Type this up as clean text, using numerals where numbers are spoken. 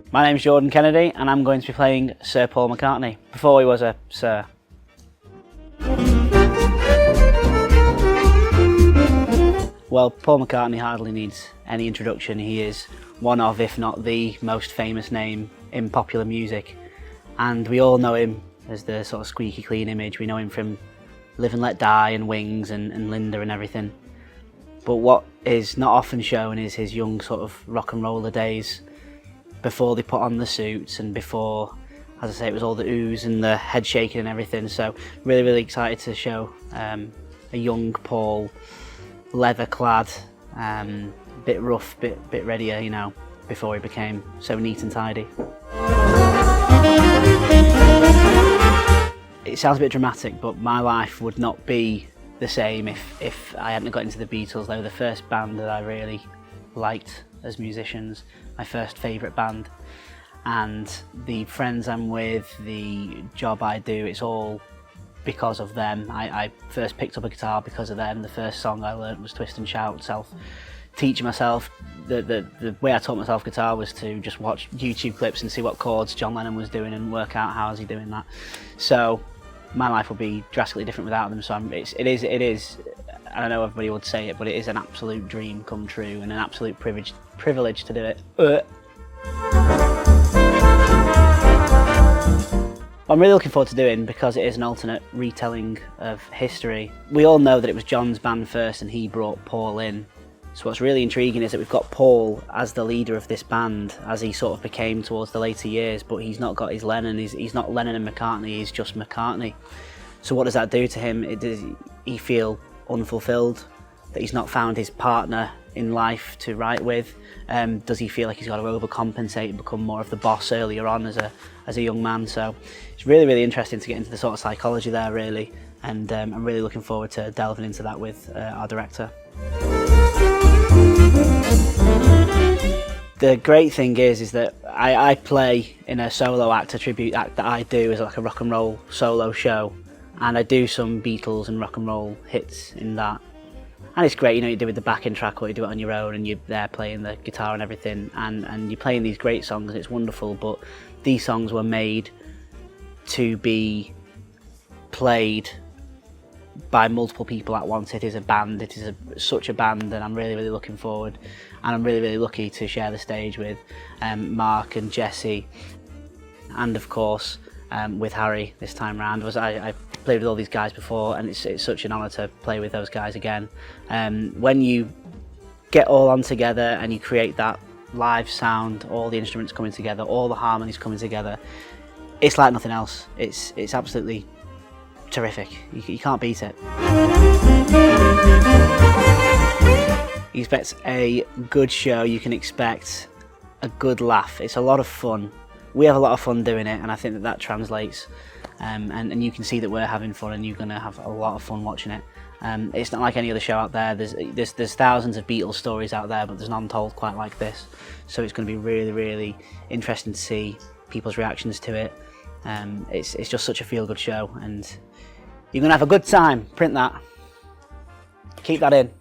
My name's Jordan Kennedy and I'm going to be playing Sir Paul McCartney, before he was a Sir. Well, Paul McCartney hardly needs any introduction. He is one of, if not the most famous name in popular music. And we all know him as the sort of squeaky clean image. We know him from Live and Let Die and Wings and Linda and everything. But what is not often shown is his young sort of rock and roller days, before they put on the suits and before, as I say, it was all the oohs and the head shaking and everything. So really excited to show a young Paul, leather clad, bit rough, bit readier, you know, before he became so neat and tidy. It sounds a bit dramatic, but my life would not be the same if I hadn't got into the Beatles. They were the first band that I really liked as musicians, my first favourite band, and the friends I'm with, the job I do, it's all because of them. I first picked up a guitar because of them. The first song I learnt was Twist and Shout. Teaching myself, the way I taught myself guitar was to just watch YouTube clips and see what chords John Lennon was doing and work out how is he doing that. So my life would be drastically different without them. So it is. I know everybody would say it, but it is an absolute dream come true and an absolute privilege to do it. I'm really looking forward to doing, because it is an alternate retelling of history. We all know that it was John's band first and he brought Paul in. So what's really intriguing is that we've got Paul as the leader of this band as he sort of became towards the later years, but he's not got his Lennon, he's not Lennon and McCartney, he's just McCartney. So what does that do to him? Does he feel unfulfilled, that he's not found his partner in life to write with? Does he feel like he's got to overcompensate and become more of the boss earlier on as a young man? So it's really interesting to get into the sort of psychology there, really, and I'm really looking forward to delving into that with our director. The great thing is that I play in a solo act, a tribute act that I do as like a rock and roll solo show, and I do some Beatles and rock and roll hits in that. And it's great, you know, you do it with the backing track or you do it on your own and you're there playing the guitar and everything, and you're playing these great songs and it's wonderful, but these songs were made to be played by multiple people at once. It is a band, it is such a band, and I'm really looking forward, and I'm really lucky to share the stage with Mark and Jesse, and of course with Harry this time round. I played with all these guys before, and it's such an honour to play with those guys again. When you get all on together and you create that live sound, all the instruments coming together, all the harmonies coming together, it's like nothing else. It's absolutely terrific. You can't beat it. You expect a good show, you can expect a good laugh. It's a lot of fun. We have a lot of fun doing it, and I think that translates. And you can see that we're having fun, and you're going to have a lot of fun watching it. It's not like any other show out there. There's thousands of Beatles stories out there, but there's none told quite like this. So it's going to be really interesting to see people's reactions to it. It's just such a feel-good show, and you're going to have a good time. Print that. Keep that in.